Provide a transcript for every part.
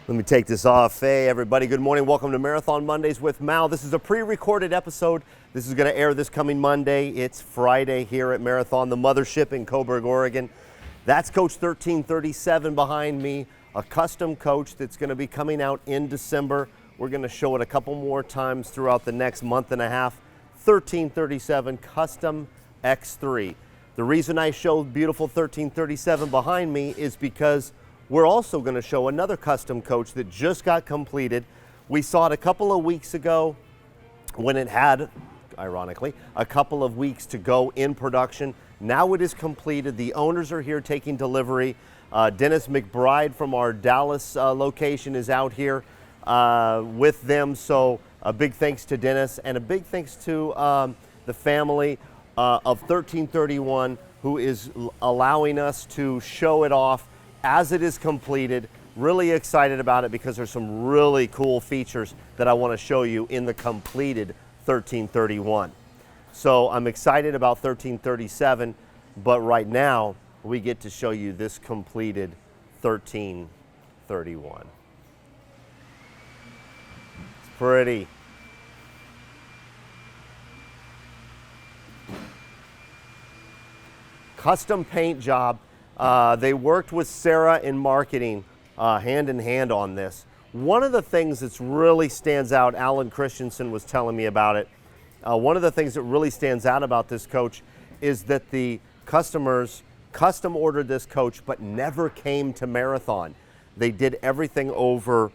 Let me take this off. Hey, everybody. Good morning. Welcome to Marathon Mondays with Mal. This is a pre-recorded episode. This is going to air this coming Monday. It's Friday here at Marathon, the mothership in Coburg, Oregon. That's Coach 1337 behind me, a custom coach that's going to be coming out in December. We're going to show it a couple more times throughout the next month and a half. 1337 Custom X3. The reason I showed beautiful 1337 behind me is because we're also going to show another custom coach that just got completed. We saw it a couple of weeks ago when it had, ironically, a couple of weeks to go in production. Now it is completed. The owners are here taking delivery. Dennis McBride from our Dallas location is out here with them. So a big thanks to Dennis and a big thanks to the family of 1331 who is allowing us to show it off as it is completed. Really excited about it because there's some really cool features that I want to show you in the completed 1331. So I'm excited about 1337, but right now we get to show you this completed 1331. It's pretty. Custom paint job. They worked with Sarah in marketing hand in hand on this. One of the things that's really stands out, Alan Christensen was telling me about it. One of the things that really stands out about this coach is that the customers custom ordered this coach but never came to Marathon. They did everything over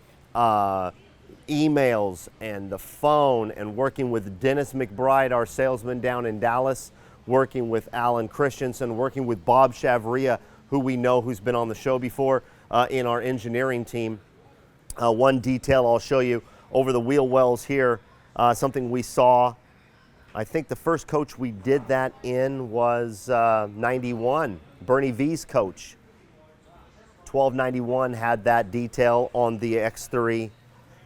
emails and the phone and working with Dennis McBride, our salesman down in Dallas, working with Alan Christensen, working with Bob Shavria, who we know who's been on the show before in our engineering team. One detail I'll show you over the wheel wells here, something we saw. I think the first coach we did that in was 91, Bernie V's coach. 1291 had that detail on the X3,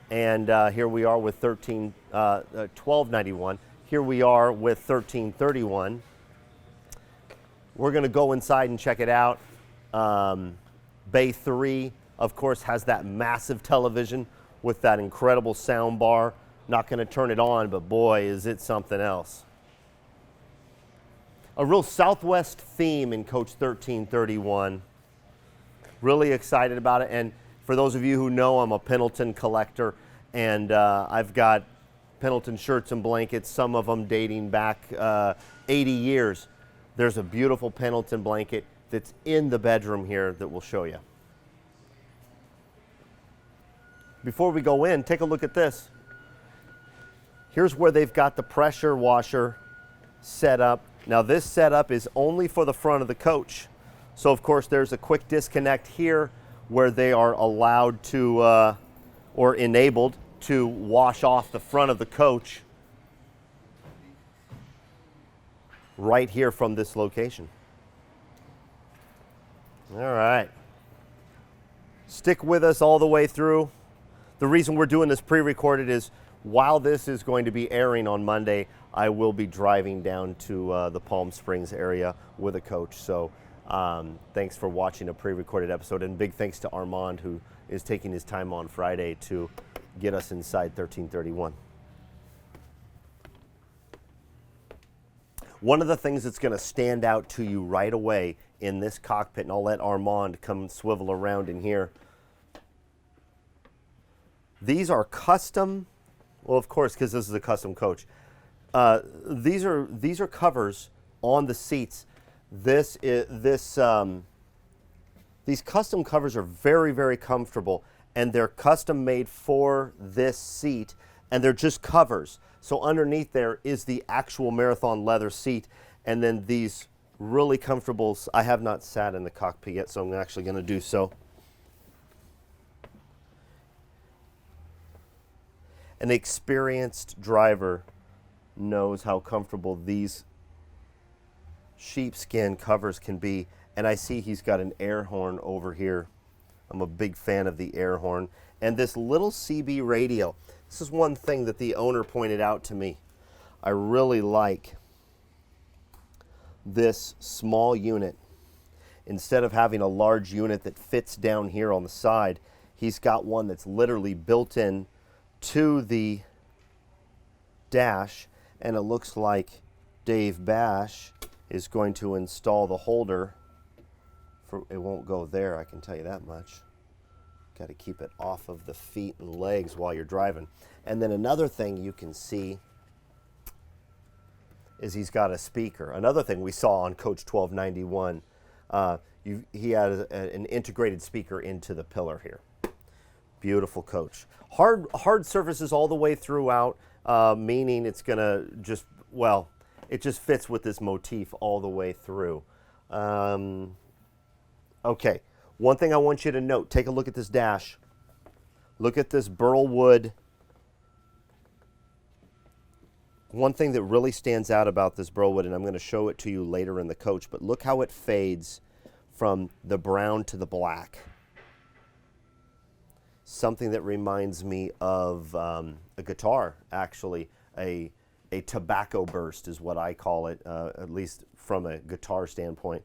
and here we are with 1291. Here we are with 1331. We're going to go inside and check it out. Bay 3, of course, has that massive television with that incredible sound bar. Not going to turn it on, but boy, is it something else. A real Southwest theme in Coach 1331. Really excited about it. And for those of you who know, I'm a Pendleton collector, and I've got Pendleton shirts and blankets, some of them dating back 80 years. There's a beautiful Pendleton blanket that's in the bedroom here that we'll show you. Before we go in, take a look at this. Here's where they've got the pressure washer set up. Now this setup is only for the front of the coach. So of course there's a quick disconnect here where they are allowed to, or enabled to wash off the front of the coach right here from this location. All right. Stick with us all the way through. The reason we're doing this pre-recorded is while this is going to be airing on Monday, I will be driving down to the Palm Springs area with a coach. So thanks for watching a pre-recorded episode, and big thanks to Armand, who is taking his time on Friday to get us inside 1331. One of the things that's going to stand out to you right away in this cockpit, and I'll let Armand come swivel around in here. These are custom, well, of course, because this is a custom coach. These are covers on the seats. These custom covers are very, very comfortable, and they're custom made for this seat, and they're just covers. So underneath there is the actual Marathon leather seat, and then these really comfortable. I have not sat in the cockpit yet, so I'm actually going to do so. An experienced driver knows how comfortable these sheepskin covers can be, and I see he's got an air horn over here. I'm a big fan of the air horn. And this little CB radio. This is one thing that the owner pointed out to me. I really like this small unit. Instead of having a large unit that fits down here on the side, He's got one that's literally built in to the dash, and it looks like Dave Bash is going to install the holder. It won't go there, I can tell you that much. Got to keep it off of the feet and legs while you're driving. And then another thing you can see is he's got a speaker. Another thing we saw on Coach 1291, he had an integrated speaker into the pillar here. Beautiful coach. Hard surfaces all the way throughout, meaning it's gonna just, well, it just fits with this motif all the way through. Okay, one thing I want you to note, take a look at this dash. Look at this burl wood. One thing that really stands out about this burl wood, and I'm going to show it to you later in the coach, but look how it fades from the brown to the black. Something that reminds me of a guitar, actually. A tobacco burst is what I call it, at least from a guitar standpoint.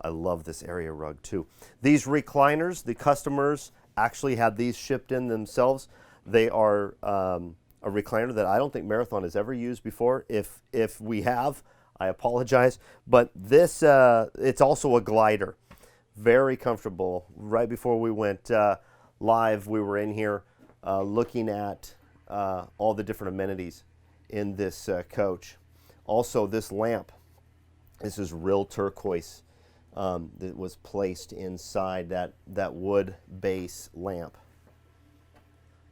I love this area rug too. These recliners, the customers actually had these shipped in themselves. They are a recliner that I don't think Marathon has ever used before. If we have, I apologize. But this, it's also a glider. Very comfortable. Right before we went live, we were in here looking at all the different amenities in this coach. Also, this lamp. This is real turquoise. That was placed inside that wood base lamp.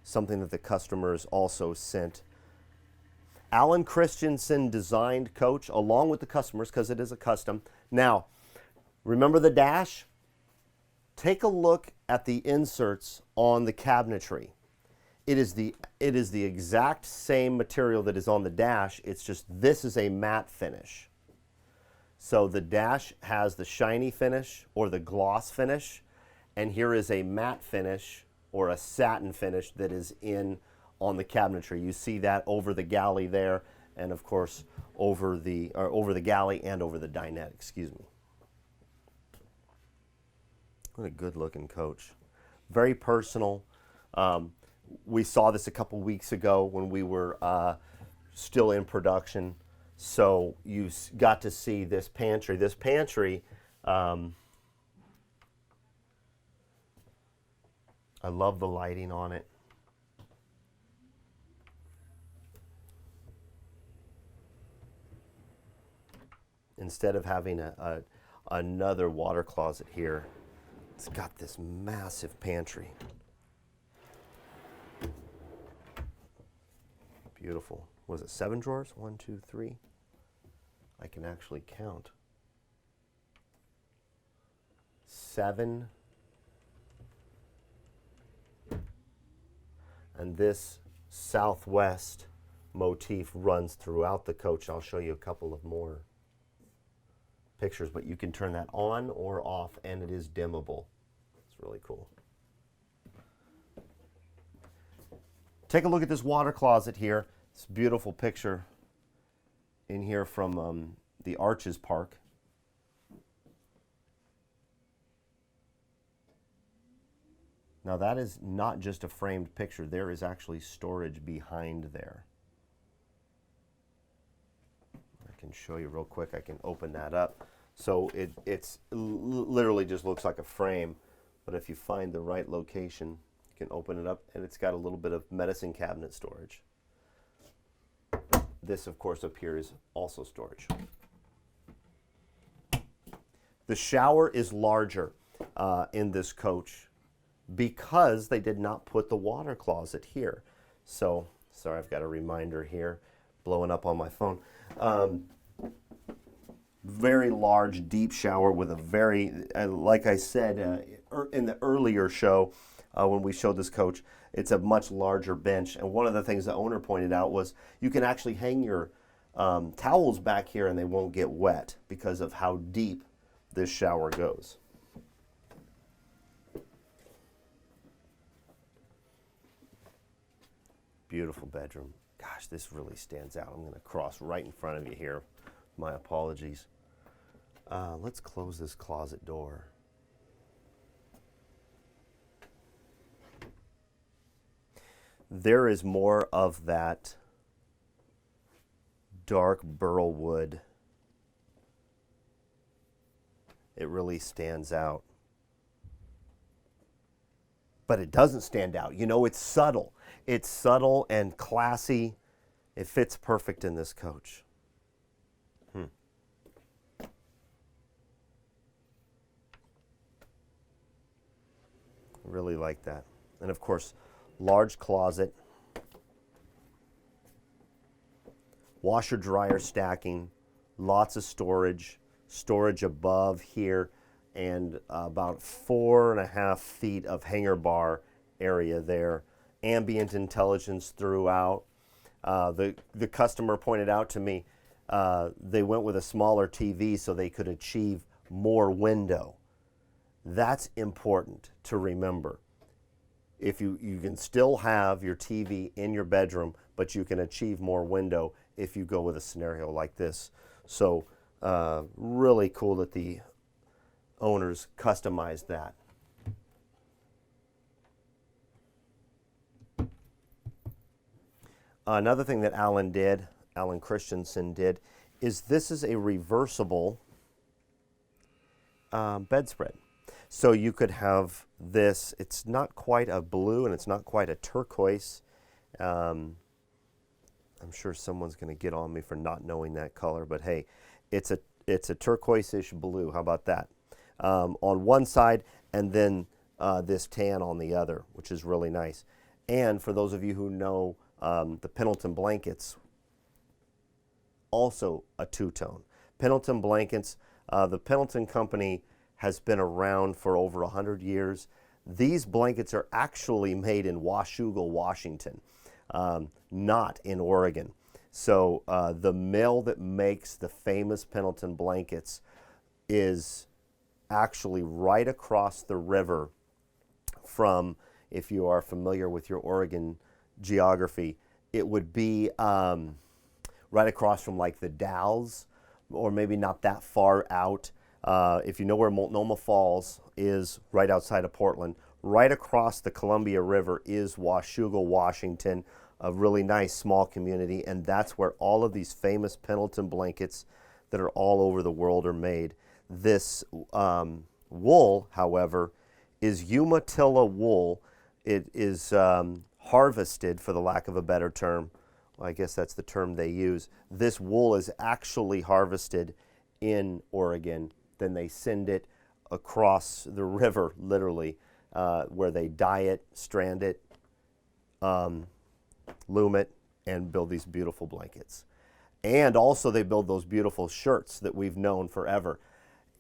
Something that the customers also sent. Alan Christensen designed coach along with the customers because it is a custom. Now, remember the dash? Take a look at the inserts on the cabinetry. It is the exact same material that is on the dash. It's just this is a matte finish. So the dash has the shiny finish or the gloss finish, and here is a matte finish or a satin finish that is in on the cabinetry. You see that over the galley there, and of course over the galley and over the dinette, excuse me. What a good looking coach. Very personal. We saw this a couple weeks ago when we were still in production. So you got to see this pantry. This pantry, I love the lighting on it. Instead of having another water closet here, it's got this massive pantry. Beautiful. Was it 7 drawers? 1, 2, 3. I can actually count. 7. And this southwest motif runs throughout the coach. I'll show you a couple of more pictures, but you can turn that on or off and it is dimmable. It's really cool. Take a look at this water closet here. It's a beautiful picture in here from the Arches Park. Now that is not just a framed picture. There is actually storage behind there. I can show you real quick. I can open that up. So it's literally just looks like a frame, but if you find the right location, you can open it up and it's got a little bit of medicine cabinet storage. This, of course, up here is also storage. The shower is larger in this coach because they did not put the water closet here. So, sorry, I've got a reminder here blowing up on my phone. Very large, deep shower with a very, like I said in the earlier show when we showed this coach, it's a much larger bench. And one of the things the owner pointed out was you can actually hang your towels back here and they won't get wet because of how deep this shower goes. Beautiful bedroom. Gosh, this really stands out. I'm going to cross right in front of you here. My apologies. Let's close this closet door. there is more of that dark burl wood. It really stands out. But it doesn't stand out. You know, it's subtle. It's subtle and classy. It fits perfect in this coach. Really like that. And of course, large closet. Washer dryer stacking. Lots of storage. Storage above here. And about 4.5 feet of hanger bar area there. Ambient intelligence throughout. The customer pointed out to me they went with a smaller TV so they could achieve more window. That's important to remember. If you can still have your TV in your bedroom, but you can achieve more window if you go with a scenario like this. So really cool that the owners customized that. Another thing that Alan Christensen did, is this is a reversible bedspread. So you could have this, it's not quite a blue and it's not quite a turquoise. I'm sure someone's going to get on me for not knowing that color, but hey, it's a turquoise-ish blue. How about that? On one side, and then this tan on the other, which is really nice. And for those of you who know the Pendleton blankets, also a two-tone. Pendleton blankets, the Pendleton company has been around for over 100 years. These blankets are actually made in Washougal, Washington, not in Oregon. So the mill that makes the famous Pendleton blankets is actually right across the river from, if you are familiar with your Oregon geography, it would be right across from like the Dalles, or maybe not that far out. If you know where Multnomah Falls is, right outside of Portland, right across the Columbia River is Washougal, Washington, a really nice small community, and that's where all of these famous Pendleton blankets that are all over the world are made. This wool, however, is Umatilla wool. It is harvested, for the lack of a better term. Well, I guess that's the term they use. This wool is actually harvested in Oregon. Then they send it across the river, literally, where they dye it, strand it, loom it, and build these beautiful blankets. And also they build those beautiful shirts that we've known forever.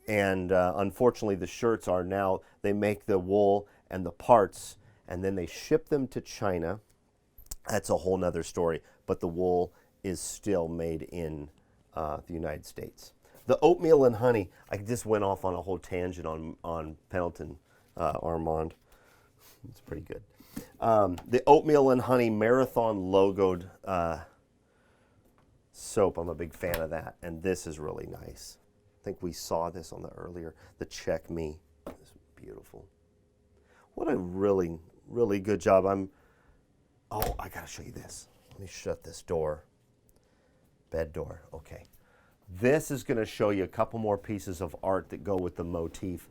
And unfortunately, the shirts are now, they make the wool and the parts, and then they ship them to China. That's a whole nother story, but the wool is still made in the United States. The oatmeal and honey, I just went off on a whole tangent on Pendleton, Armand. It's pretty good. The oatmeal and honey marathon logoed soap, I'm a big fan of that, and this is really nice. I think we saw this on the earlier, the Check Me. It's beautiful. What a really, really good job. Oh, I gotta show you this. Let me shut this door. Bed door, okay. This is gonna show you a couple more pieces of art that go with the motif.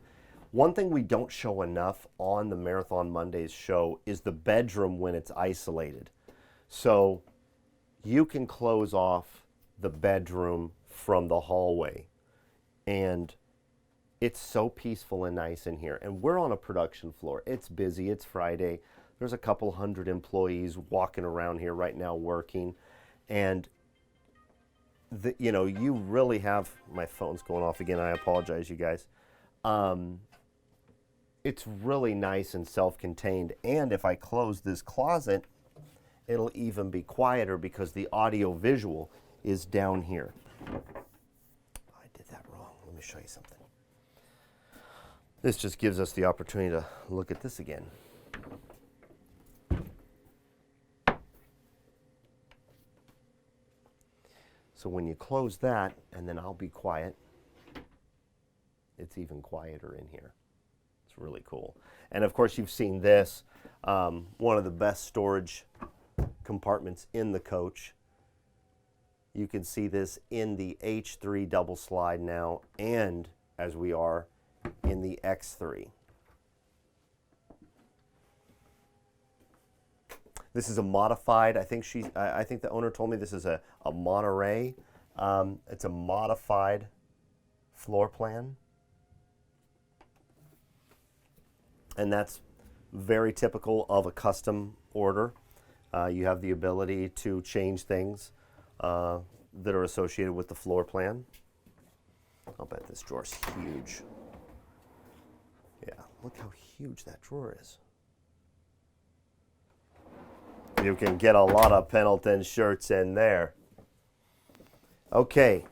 One thing we don't show enough on the Marathon Mondays show is the bedroom when it's isolated. So you can close off the bedroom from the hallway, and it's so peaceful and nice in here. And we're on a production floor. It's busy, it's Friday. There's a couple hundred employees walking around here right now working. And you really have, my phone's going off again, I apologize, you guys. It's really nice and self-contained. And if I close this closet, it'll even be quieter because the audio visual is down here. I did that wrong. Let me show you something. This just gives us the opportunity to look at this again. So when you close that, and then I'll be quiet, it's even quieter in here. It's really cool. And of course, you've seen this, one of the best storage compartments in the coach. You can see this in the H3 double slide now, and as we are in the X3. This is a modified, I think the owner told me this is a Monterey. It's a modified floor plan. And that's very typical of a custom order. You have the ability to change things that are associated with the floor plan. I'll bet this drawer's huge. Yeah, look how huge that drawer is. You can get a lot of Pendleton shirts in there. Okay.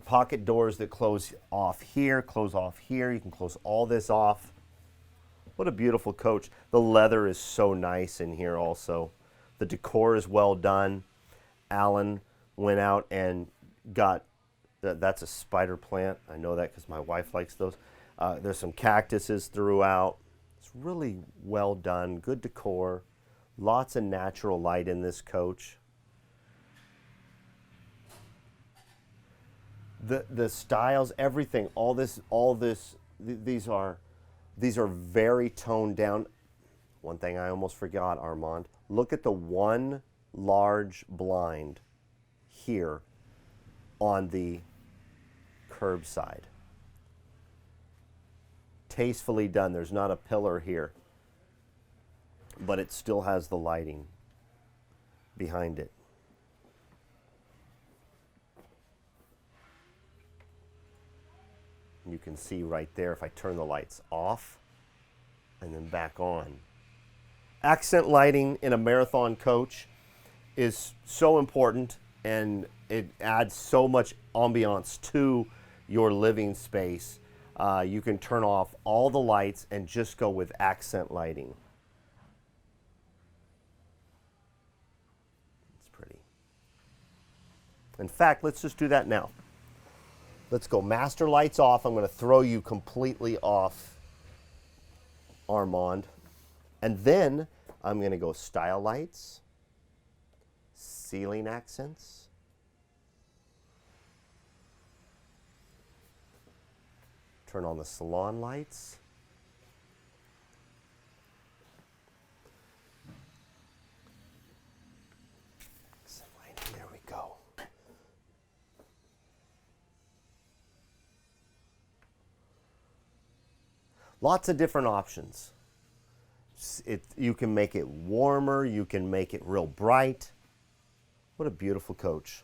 Pocket doors that close off here, close off here. You can close all this off. What a beautiful coach. The leather is so nice in here also. The decor is well done. Alan went out and got, that's a spider plant. I know that because my wife likes those. There's some cactuses throughout. It's really well done, good decor, lots of natural light in this coach. The styles, everything, these are very toned down. One thing I almost forgot, Armand. Look at the one large blind here on the curbside. Tastefully done. There's not a pillar here, but it still has the lighting behind it. You can see right there if I turn the lights off and then back on. Accent lighting in a Marathon coach is so important, and it adds so much ambiance to your living space. You can turn off all the lights and just go with accent lighting. It's pretty. In fact, let's just do that now. Let's go master lights off. I'm going to throw you completely off, Armand. And then I'm going to go style lights, ceiling accents, turn on the salon lights. Some lighting, there we go. Lots of different options. You can make it warmer, you can make it real bright. What a beautiful coach.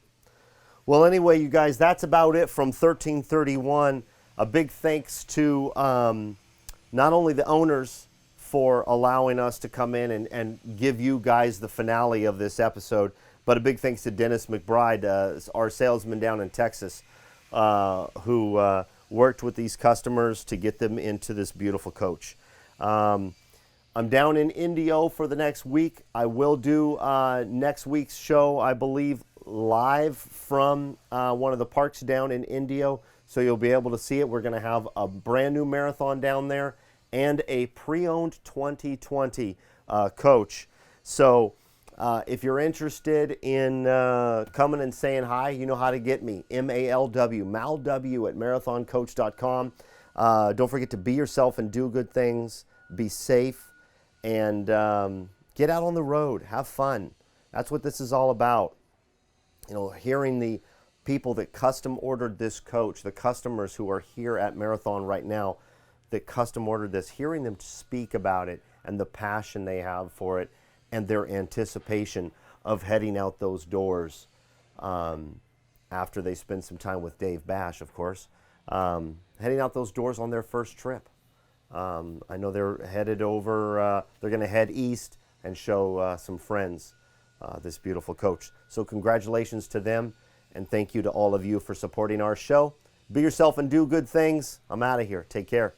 Well, anyway, you guys, that's about it from 1331. A big thanks to not only the owners for allowing us to come in and give you guys the finale of this episode, but a big thanks to Dennis McBride, our salesman down in Texas, who worked with these customers to get them into this beautiful coach. I'm down in Indio for the next week. I will do next week's show, I believe, live from one of the parks down in Indio. So you'll be able to see it. We're going to have a brand new Marathon down there and a pre-owned 2020 coach. So if you're interested in coming and saying hi, you know how to get me. MALW, MalW at marathoncoach.com. Don't forget to be yourself and do good things. Be safe and get out on the road. Have fun. That's what this is all about. You know, hearing the people that custom ordered this coach, the customers who are here at Marathon right now that custom ordered this, hearing them speak about it and the passion they have for it and their anticipation of heading out those doors after they spend some time with Dave Bash, of course, heading out those doors on their first trip. I know they're headed over, they're going to head east and show some friends this beautiful coach. So congratulations to them, and thank you to all of you for supporting our show. Be yourself and do good things. I'm out of here. Take care.